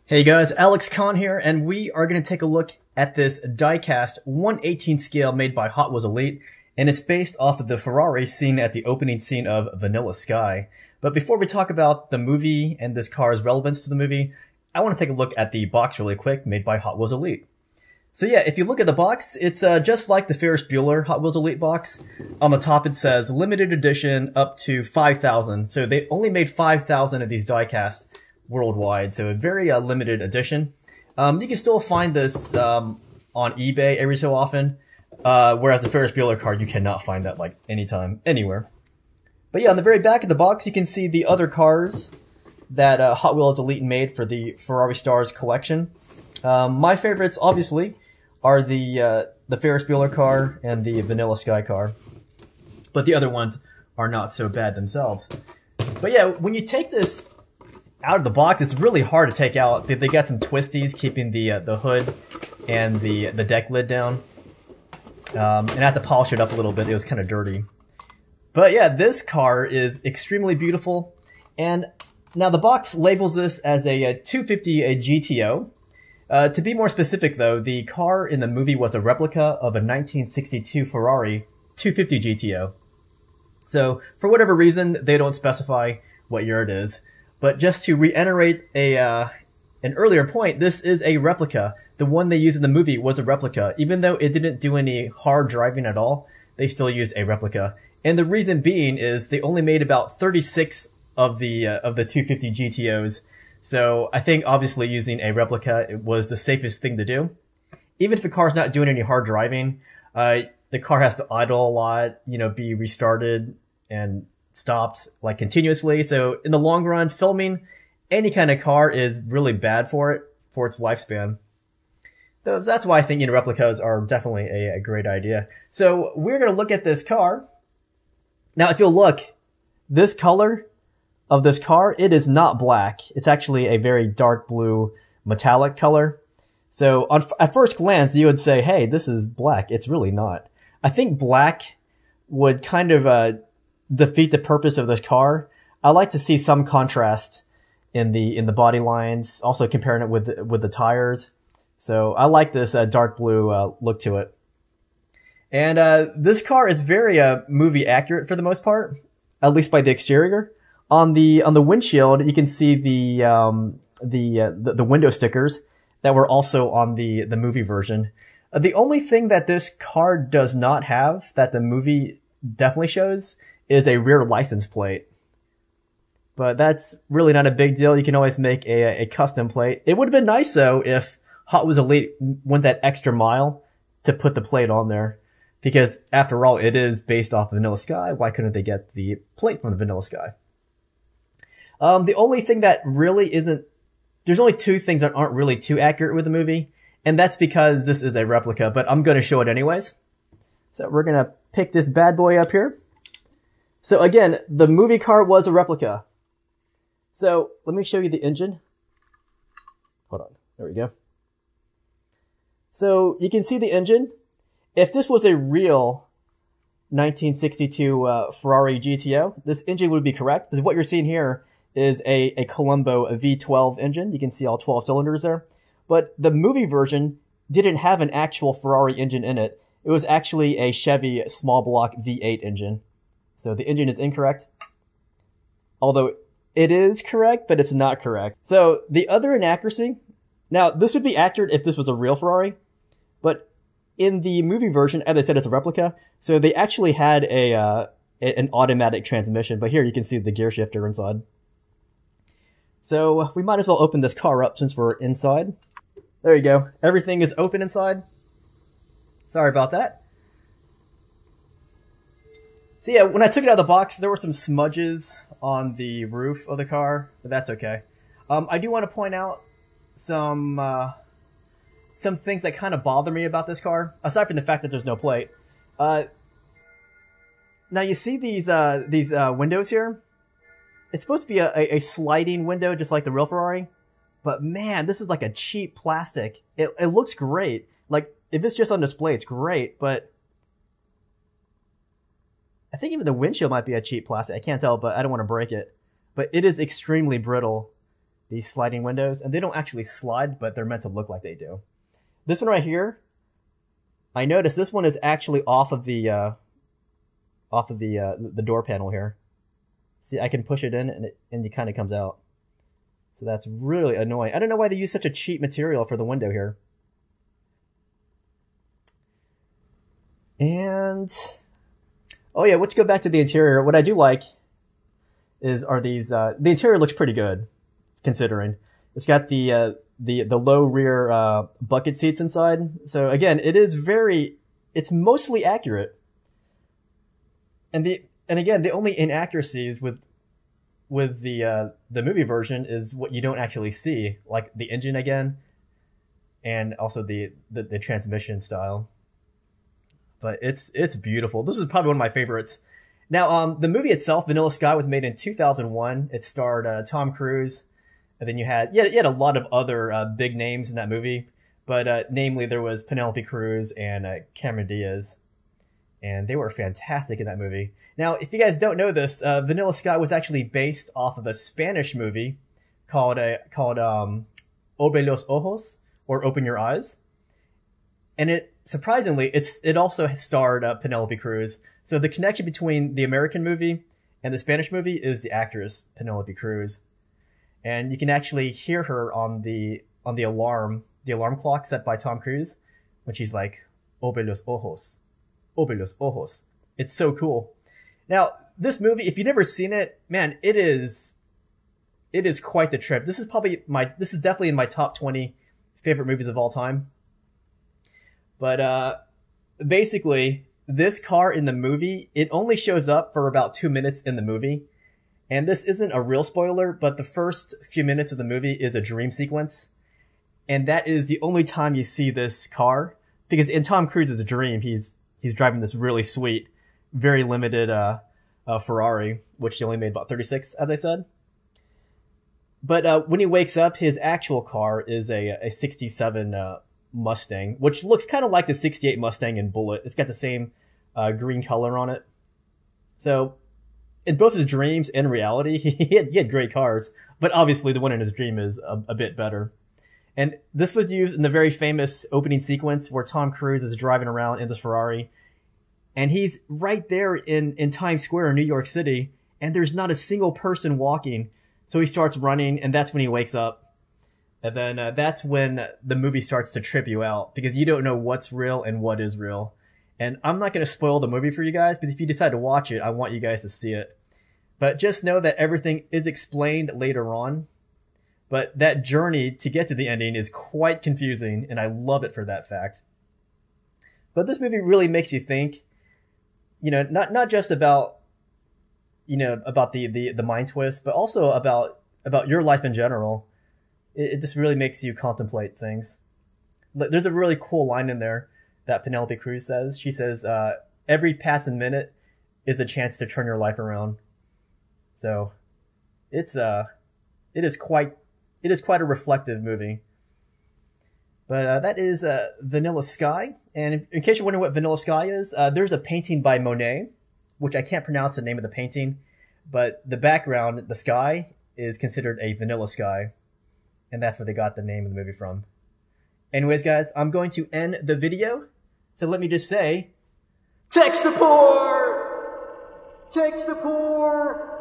Hey guys, Alex Kahn here, and we are going to take a look at this diecast 1/18 scale made by Hot Wheels Elite, and it's based off of the Ferrari seen at the opening scene of Vanilla Sky. But before we talk about the movie and this car's relevance to the movie, I want to take a look at the box really quick, made by Hot Wheels Elite. So yeah, if you look at the box, it's just like the Ferris Bueller Hot Wheels Elite box. On the top it says limited edition up to 5,000, so they only made 5,000 of these diecast worldwide, so a very limited edition. You can still find this on eBay every so often, whereas the Ferris Bueller card you cannot find that like anytime, anywhere. But yeah, on the very back of the box you can see the other cars that Hot Wheels Elite made for the Ferrari Stars collection. My favorites, obviously, are the Ferris Bueller car and the Vanilla Sky car, but the other ones are not so bad themselves. But yeah, when you take this out of the box, it's really hard to take out. They got some twisties keeping the hood and the deck lid down. And I had to polish it up a little bit. It was kind of dirty. But yeah, this car is extremely beautiful. And now the box labels this as a 250 GTO. To be more specific though, the car in the movie was a replica of a 1962 Ferrari 250 GTO. So for whatever reason, they don't specify what year it is. But just to reiterate an earlier point, this is a replica. The one they used in the movie was a replica. Even though it didn't do any hard driving at all, they still used a replica. And the reason being is they only made about 36 of the 250 GTOs. So I think obviously using a replica was the safest thing to do. Even if the car's not doing any hard driving, the car has to idle a lot, be restarted and stopped like continuously. So in the long run, filming any kind of car is really bad for its lifespan. So that's why I think replicas are definitely a great idea. So we're going to look at this car. Now, if you'll look, this color of this car, it is not black. It's actually a very dark blue metallic color. So at first glance, you would say, hey, this is black. It's really not. I think black would kind of defeat the purpose of this car. I like to see some contrast in the body lines, also comparing it with the tires. So I like this dark blue look to it. And this car is very movie accurate for the most part, at least by the exterior. On the windshield, you can see the window stickers that were also on the movie version. The only thing that this car does not have that the movie definitely shows is a rear license plate. But that's really not a big deal. You can always make a custom plate. It would have been nice though if Hot Wheels Elite went that extra mile to put the plate on there. Because after all, it is based off of Vanilla Sky. Why couldn't they get the plate from the Vanilla Sky? The only thing that really isn't, there's only two things that aren't really too accurate with the movie. And that's because this is a replica, but I'm going to show it anyways. So we're going to pick this bad boy up here. So again, the movie car was a replica. So let me show you the engine. Hold on. There we go. So you can see the engine. If this was a real 1962 Ferrari GTO, this engine would be correct. Because what you're seeing here is a Colombo V12 engine. You can see all 12 cylinders there. But the movie version didn't have an actual Ferrari engine in it. It was actually a Chevy small block V8 engine. So the engine is incorrect. Although it is correct, but it's not correct. So the other inaccuracy, now this would be accurate if this was a real Ferrari, but in the movie version, as I said, it's a replica. So they actually had an automatic transmission, but here you can see the gear shifter inside. So we might as well open this car up since we're inside. There you go. Everything is open inside. Sorry about that. So yeah, when I took it out of the box, there were some smudges on the roof of the car, but that's okay. I do want to point out some things that kind of bother me about this car, aside from the fact that there's no plate. Now you see these windows here? It's supposed to be a sliding window, just like the real Ferrari. But man, this is like a cheap plastic. It looks great. Like, if it's just on display, it's great, but I think even the windshield might be a cheap plastic. I can't tell, but I don't want to break it. But it is extremely brittle. these sliding windows, and they don't actually slide, but they're meant to look like they do. This one right here, I noticed this one is actually off of the door panel here. See, I can push it in and it kind of comes out. So that's really annoying. I don't know why they use such a cheap material for the window here. And oh yeah, let's go back to the interior. What I do like are these. The interior looks pretty good, considering it's got the low rear bucket seats inside. So again, it's mostly accurate. And again, the only inaccuracies with the movie version is what you don't actually see, like the engine again, and also the transmission style. But it's beautiful. This is probably one of my favorites. Now, the movie itself, Vanilla Sky, was made in 2001. It starred Tom Cruise, and then you had a lot of other big names in that movie. But namely, there was Penelope Cruz and Cameron Diaz, and they were fantastic in that movie. Now, if you guys don't know this, Vanilla Sky was actually based off of a Spanish movie called Obre los Ojos, or Open Your Eyes. And surprisingly, it also starred Penelope Cruz. So the connection between the American movie and the Spanish movie is the actress Penelope Cruz, and you can actually hear her on the alarm clock set by Tom Cruise when she's like, "Obre los ojos, obre los ojos." It's so cool. Now, this movie, if you've never seen it, man, it is quite the trip. This is definitely in my top 20 favorite movies of all time. But basically, this car in the movie, it only shows up for about 2 minutes in the movie. And this isn't a real spoiler, but the first few minutes of the movie is a dream sequence. And that is the only time you see this car. Because in Tom Cruise's dream, he's driving this really sweet, very limited Ferrari, which he only made about 36, as I said. But when he wakes up, his actual car is a 67 Mustang, which looks kind of like the 68 Mustang in Bullet. It's got the same green color on it. So in both his dreams and reality, he had great cars, but obviously the one in his dream is a bit better. And this was used in the very famous opening sequence where Tom Cruise is driving around in this Ferrari, and he's right there in Times Square in New York City, and there's not a single person walking. So he starts running, and that's when he wakes up. And then that's when the movie starts to trip you out, because you don't know what's real and what is real. And I'm not going to spoil the movie for you guys, but if you decide to watch it, I want you guys to see it. But just know that everything is explained later on. But that journey to get to the ending is quite confusing, and I love it for that fact. But this movie really makes you think, not just about, about the mind twist, but also about your life in general. It just really makes you contemplate things. There's a really cool line in there that Penelope Cruz says. She says, every passing minute is a chance to turn your life around. So it is quite a reflective movie. But that is Vanilla Sky. And in case you're wondering what Vanilla Sky is, there's a painting by Monet, which I can't pronounce the name of the painting, but the background, the sky, is considered a vanilla sky. And that's where they got the name of the movie from. Anyways, guys, I'm going to end the video. So let me just say, tech support! Tech support!